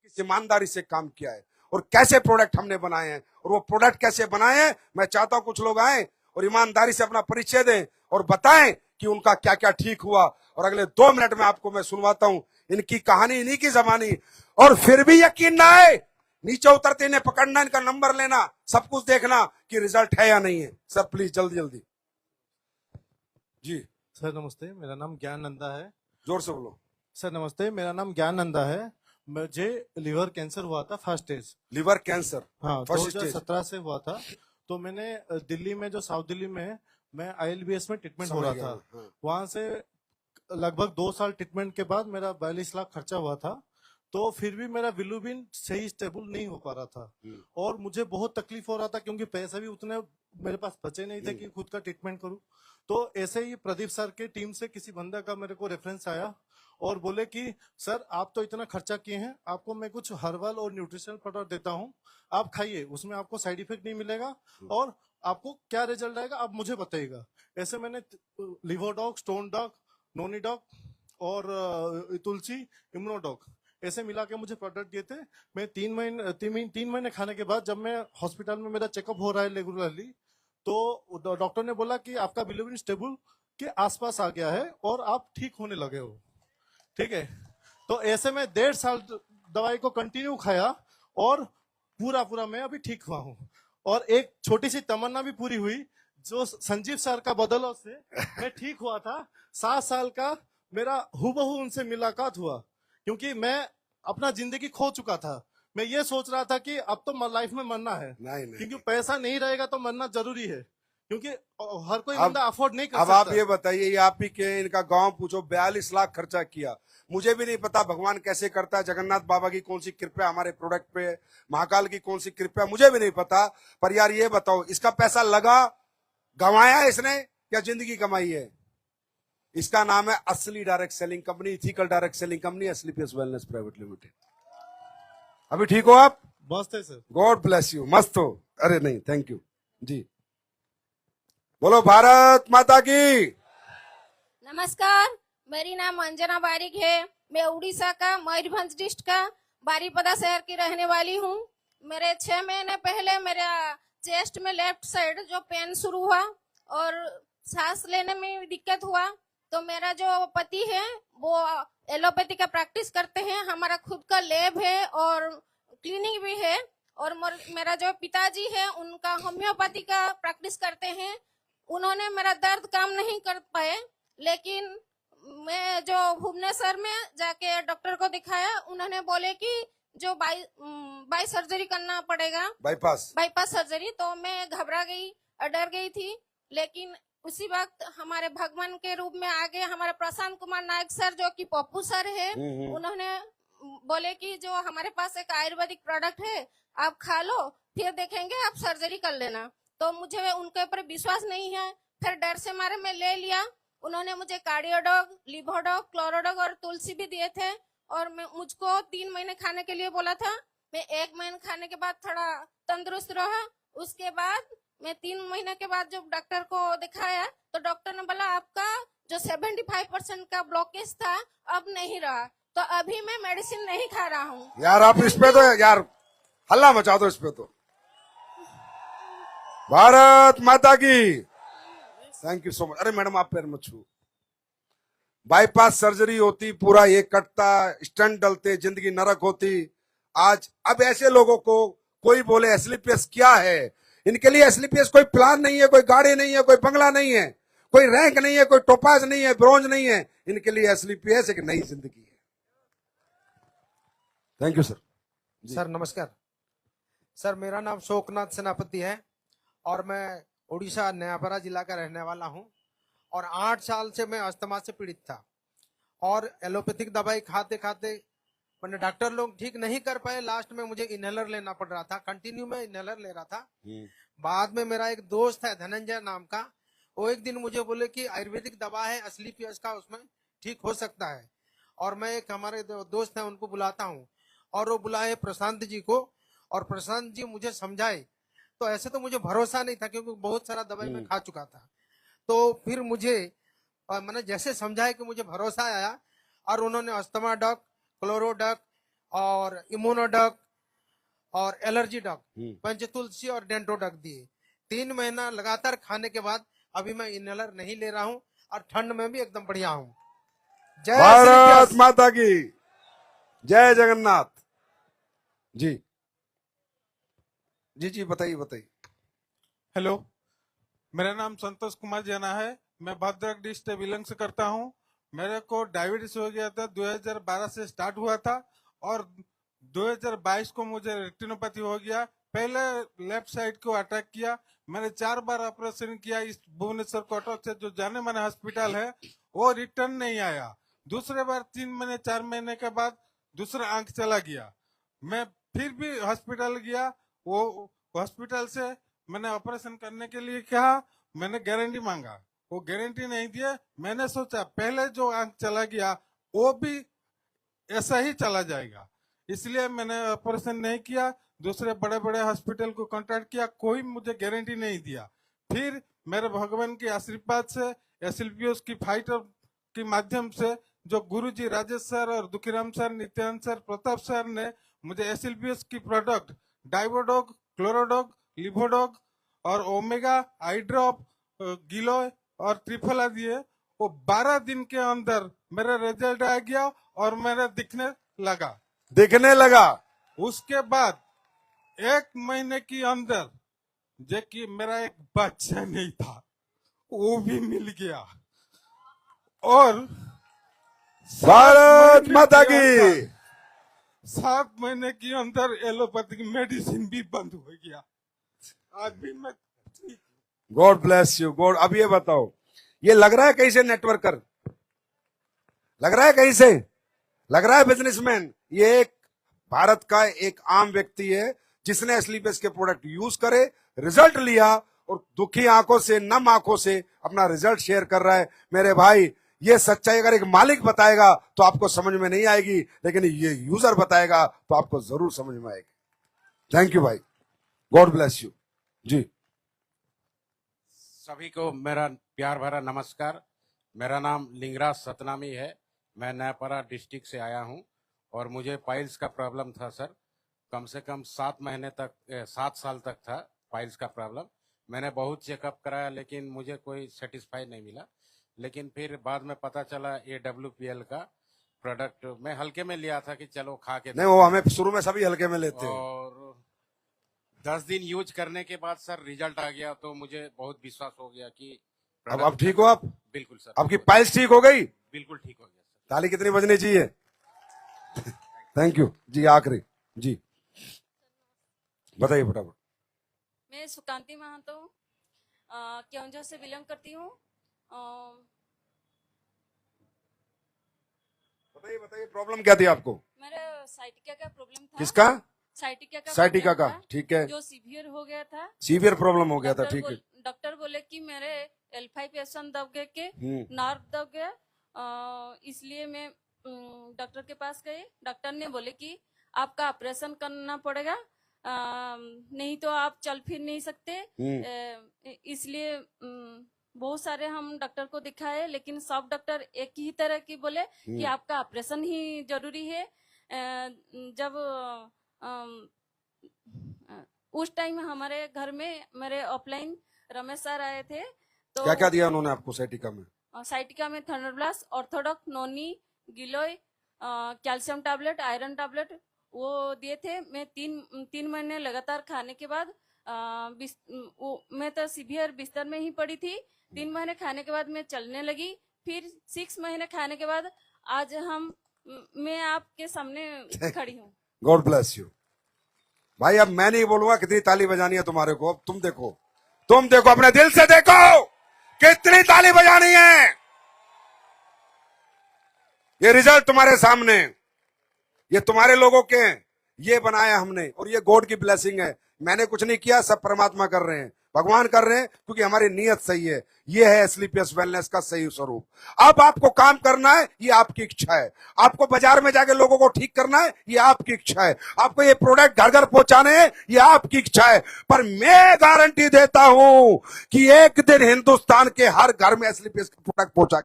किस ईमानदारी से काम किया है और कैसे प्रोडक्ट हमने बनाए हैं, और वो प्रोडक्ट कैसे बनाए हैं। मैं चाहता हूं कुछ लोग आए और ईमानदारी से अपना परिचय दें और बताएं कि उनका क्या क्या ठीक हुआ। और अगले 2 मिनट में आपको मैं सुनवाता हूं इनकी कहानी, इन्हीं की जबानी। और फिर भी यकीन ना आए, नीचे उतरते इन्हें पकड़ना, इनका नंबर लेना, सब कुछ देखना कि रिजल्ट है या नहीं है। सर प्लीज जल्दी जल्दी। जी सर नमस्ते, मेरा नाम ज्ञान नंदा है। जोर से बोलो। सर नमस्ते, मेरा नाम ज्ञान नंदा है। मुझे लिवर कैंसर हुआ था फर्स्ट स्टेज। Liver cancer? हाँ, फर्स्ट स्टेज 2017 से हुआ था। तो मैंने दिल्ली में, जो साउथ दिल्ली में मैं ILBS में ट्रीटमेंट हो रहा था, हाँ। वहां से लगभग 2 साल ट्रीटमेंट के बाद मेरा 42 लाख खर्चा हुआ था। तो फिर भी मेरा बिलीरुबिन सही स्टेबल नहीं हो पा रहा था और मुझे बहुत तकलीफ हो रहा था, क्योंकि पैसे भी उतने मेरे पास बचे नहीं थे कि खुद का ट्रीटमेंट करूं। तो ऐसे ही प्रदीप सर के टीम से किसी बंदा का मेरे को रेफरेंस आया और बोले कि सर आप तो इतना खर्चा किए हैं, आपको मैं कुछ हर्बल और न्यूट्रिशनल प्रोडक्ट देता हूं, आप खाइए, उसमें आपको साइड इफेक्ट नहीं मिलेगा और आपको क्या रिजल्ट आएगा आप मुझे बताइएगा। ऐसे मैंने लिवर डॉग, स्टोन डॉग, नोनी डॉग और तुलसी इम्यूनोडॉग ऐसे मिला के मुझे प्रोडक्ट दिए थे। मैं 3 महीने खाने के बाद, जब मैं हॉस्पिटल में मेरा चेकअप हो रहा है रेगुलरली, तो डॉक्टर ने बोला कि आपका बिलीरुबिन स्टेबल के आसपास आ गया है और आप ठीक होने लगे हो। ठीक है, तो ऐसे में 1.5 साल दवाई को कंटिन्यू खाया और पूरा मैं अभी ठीक हुआ हूँ। और एक छोटी सी तमन्ना भी पूरी हुई, जो संजीव सर का बदौलत से मैं ठीक हुआ था। 7 साल का मेरा हूबहू उनसे मुलाकात हुआ, क्योंकि मैं अपना जिंदगी खो चुका था। मैं ये सोच रहा था कि अब तो लाइफ में मरना है, नहीं। क्योंकि पैसा नहीं रहेगा तो मरना जरूरी है, क्योंकि हर कोई बंदा अफोर्ड नहीं कर अब सकता। आप ये बताइए, ये आप ही के इनका गांव पूछो, 42 लाख खर्चा किया। मुझे भी नहीं पता भगवान कैसे करता है, जगन्नाथ बाबा की कौन सी कृपा हमारे प्रोडक्ट पे, महाकाल की कौन सी कृपा, मुझे भी नहीं पता। पर यार ये बताओ, इसका पैसा लगा, गंवाया इसने या जिंदगी कमाई है? इसका नाम है असली direct selling company, ethical direct selling company, एसलीपीएस वेलनेस प्राइवेट लिमिटेड। अभी ठीक हो आप? मस्त है सर। God bless you. मस्त हो? अरे नहीं, थैंक यू जी। बोलो भारत माता की। नमस्कार, मेरी नाम अंजना बारिक है। मैं उड़ीसा का मयूरभंज डिस्ट्रिक्ट का बारीपदा शहर की रहने वाली हूँ। मेरे 6 महीने पहले मेरा चेस्ट में लेफ्ट साइड जो पेन शुरू हुआ और सांस लेने में दिक्कत हुआ। तो मेरा जो पति है वो एलोपैथी का प्रैक्टिस करते हैं, हमारा खुद का लैब है और क्लिनिक भी है। और मेरा जो पिताजी है उनका होम्योपैथी का प्रैक्टिस करते हैं। उन्होंने मेरा दर्द कम नहीं कर पाए, लेकिन मैं जो भुवनेश्वर में जाके डॉक्टर को दिखाया, उन्होंने बोले कि जो बाई सर्जरी करना पड़ेगा, बाईपास सर्जरी। तो मैं घबरा गई और डर गई थी, लेकिन उसी वक्त हमारे भगवान के रूप में आगे हमारे प्रशांत कुमार नायक सर, जो कि पप्पू सर है, उन्होंने बोले कि जो हमारे पास एक आयुर्वेदिक प्रोडक्ट है, आप खा लो, फिर देखेंगे आप सर्जरी कर लेना। तो मुझे उनके ऊपर विश्वास नहीं है, फिर डर से मारे मैं ले लिया। उन्होंने मुझे कार्डियोडॉग, लिवोडॉग, क्लोरोडॉग और तुलसी भी दिए थे और मुझको 3 महीने खाने के लिए बोला था। मैं 1 महीने खाने के बाद थोड़ा तंदुरुस्त रहा। उसके बाद मैं 3 महीने के बाद जब डॉक्टर को दिखाया तो डॉक्टर ने बोला आपका जो 75% का ब्लॉकेज था अब नहीं रहा। तो अभी मैं मेडिसिन नहीं खा रहा हूँ। यार आप इस पे तो यार हल्ला मचा दो, इस पे तो। भारत माता की। Thank you so much. अरे मैडम आप पैर मत छू। बाईपास सर्जरी होती, पूरा ये कटता, स्टंट डलते, जिंदगी नरक होती। आज अब ऐसे लोगों को कोई बोले एसलीपीएस क्या है, इनके लिए एसलीपीएस कोई प्लान नहीं है, कोई गाड़ी नहीं है, कोई बंगला नहीं है, कोई रैंक नहीं है, कोई टोपाज नहीं है, ब्रोंज नहीं है। इनके लिए एसलीपीएस एक नई जिंदगी है। Thank you sir. सर नमस्कार। सर मेरा नाम शोकनाथ सेनापति है और मैं उड़ीसा नयापरा जिला का रहने वाला हूं और 8 साल से मैं अस्थमा से पीड़ित था और एलोपैथिक दवाई खाते खाते मैंने डॉक्टर लोग ठीक नहीं कर पाए। लास्ट में मुझे इनहेलर लेना पड़ रहा था, कंटिन्यू में इनहेलर ले रहा था। बाद में मेरा एक दोस्त है धनंजय नाम का, वो एक दिन मुझे बोले कि आयुर्वेदिक दवा है एसलीपीएस का, उसमें ठीक हो सकता है। और मैं एक हमारे दोस्त है उनको बुलाता हूँ और वो बुलाए प्रशांत जी को और प्रशांत जी मुझे समझाए। तो ऐसे तो मुझे भरोसा नहीं था क्योंकि बहुत सारा दवाई मैं खा चुका था। तो फिर मुझे मैंने जैसे समझाया कि मुझे भरोसा आया और उन्होंने अस्थमा डॉक, क्लोरोडॉक और इम्यूनोडक और एलर्जी डक, हम्म। पंचतुलसी और डेंटोडक दिए। 3 महीना लगातार खाने के बाद अभी मैं इनहेलर नहीं ले रहा हूं और ठंड में भी एकदम बढ़िया हूं। जय भारत श्री माता की जय जगन्नाथ। जी जी जी, बताइए बताइए। हेलो, मेरा नाम संतोष कुमार जना है। मैं भद्रक डिस्ट्रिक्ट से बिलोंग्स करता हूं। मेरे को डायबिटीज हो गया था, 2012 से स्टार्ट हुआ था और 2022 को मुझे रेटिनोपैथी हो गया। पहले लेफ्ट साइड को अटैक किया। मैंने 4 बार ऑपरेशन किया इस भुवनेश्वर कोटक से जो जाने माने हॉस्पिटल है, वो रिटर्न नहीं आया। दूसरे बार 3 महीने 4 महीने के बाद दूसरा आंख चला गया। मैं फिर भी हॉस्पिटल गया, वो हॉस्पिटल से मैंने ऑपरेशन करने के लिए कहा, मैंने गारंटी मांगा, वो गारंटी नहीं दिए। मैंने सोचा पहले जो आंख चला गया वो भी ऐसा ही चला जाएगा, इसलिए मैंने ऑपरेशन नहीं किया। दूसरे बड़े बड़े हॉस्पिटल को कांटेक्ट किया, कोई मुझे गारंटी नहीं दिया। फिर मेरे भगवान के आशीर्वाद से एसएलपीएस की फाइटर के माध्यम से जो गुरुजी राजेश सर और Dukhiram sir, Nityanand sir, Pratap sir ने मुझे एसएलपीएस की प्रोडक्ट डाइवोडोग, क्लोरोडोग, लिवोडोग और ओमेगा आई ड्रॉप, गिलोय और ट्रिफला दिए। वो 12 दिन के अंदर मेरा रिजल्ट आ गया और मेरा दिखने लगा। उसके बाद 1 महीने के अंदर जो कि मेरा एक बच्चा नहीं था वो भी मिल गया और भारत माता की 7 महीने के अंदर एलोपैथिक मेडिसिन भी बंद हो गया। आज भी मैं गॉड ब्लेस यू गॉड। अब ये बताओ, ये लग रहा है कहीं से नेटवर्कर, लग रहा है कहीं से, लग रहा है बिजनेसमैन? ये एक भारत का एक आम व्यक्ति है जिसने एसलीपीएस के प्रोडक्ट यूज करे, रिजल्ट लिया और दुखी आंखों से, नम आंखों से अपना रिजल्ट शेयर कर रहा है। मेरे भाई, ये सच्चाई अगर एक मालिक बताएगा तो आपको समझ में नहीं आएगी, लेकिन ये यूजर बताएगा तो आपको जरूर समझ में आएगी। थैंक यू भाई, गॉड ब्लेस यू जी। सभी को मेरा प्यार भरा नमस्कार। मेरा नाम लिंगराज सतनामी है। मैं नयापाड़ा डिस्ट्रिक्ट से आया हूं और मुझे पाइल्स का प्रॉब्लम था सर। कम से कम 7 साल तक था पाइल्स का प्रॉब्लम। मैंने बहुत चेकअप कराया लेकिन मुझे कोई सेटिस्फाई नहीं मिला। लेकिन फिर बाद में पता चला ये WPL का प्रोडक्ट मैं हल्के में लिया था कि चलो खा के नहीं, वो हमें शुरू में सभी हल्के में लेते हैं। और 10 दिन यूज करने के बाद सर रिजल्ट आ गया तो मुझे बहुत विश्वास हो गया कि अब ठीक हो आप? बिल्कुल सर, आपकी पाइल्स ठीक हो गई? बिल्कुल ठीक हो गया सर। ताली कितनी बजनी चाहिए? थैंक यू जी। आखिरी जी बताइए फटाफट। मैं सुकांति महतो केवंझर से बिलोंग करती हूँ। बताइए बताइए, प्रॉब्लम क्या थी आपको? मेरा साइटिका का प्रॉब्लम था। किसका? साइटिका का, था, ठीक है। जो सीवियर हो गया था। सीवियर प्रॉब्लम हो गया था, ठीक है। डॉक्टर बोले कि मेरे L5S1 दब गए के हम्म। नर्व दब गया। इसलिए मैं डॉक्टर के पास गए। डॉक्टर ने बोले कि आपका ऑपरेशन करना पड़ेगा, नहीं तो आप चल फिर नहीं सकते। इसलिए बहुत सारे हम डॉक्टर को दिखाए लेकिन सब डॉक्टर एक ही तरह की बोले कि आपका ऑपरेशन ही जरूरी है। जब उस टाइम हमारे घर में मेरे ऑफलाइन रमेश सर आए थे तो क्या क्या दिया उन्होंने आपको साइटिका में? साइटिका में थर्नोब्लास्ट, ऑर्थोडॉक्स, नोनी, गिलोय, कैल्शियम टैबलेट, आयरन टैबलेट वो दिए थे। मैं 3 महीने लगातार खाने के बाद मैं तो सीवियर बिस्तर में ही पड़ी थी। 3 महीने खाने के बाद मैं चलने लगी। फिर 6 महीने खाने के बाद आज मैं आपके सामने खड़ी हूँ। गॉड ब्लेस यू भाई। अब मैं नहीं बोलूंगा कितनी ताली बजानी है तुम्हारे को। अब तुम देखो, अपने दिल से देखो कितनी ताली बजानी है। ये रिजल्ट तुम्हारे सामने, ये तुम्हारे लोगों के हैं, ये बनाया हमने और ये गॉड की ब्लेसिंग है। मैंने कुछ नहीं किया, सब परमात्मा कर रहे हैं, भगवान कर रहे हैं, क्योंकि हमारी नीयत सही है। ये है एसलीपीएस वेलनेस का सही स्वरूप। अब आपको काम करना है, ये आपकी इच्छा है। आपको बाजार में जाके लोगों को ठीक करना है, ये आपकी इच्छा है। आपको ये प्रोडक्ट घर घर पहुंचाने हैं, ये आपकी इच्छा है। पर मैं गारंटी देता हूं कि एक दिन हिंदुस्तान के हर घर में एसलीपीएस का प्रोडक्ट पहुंचा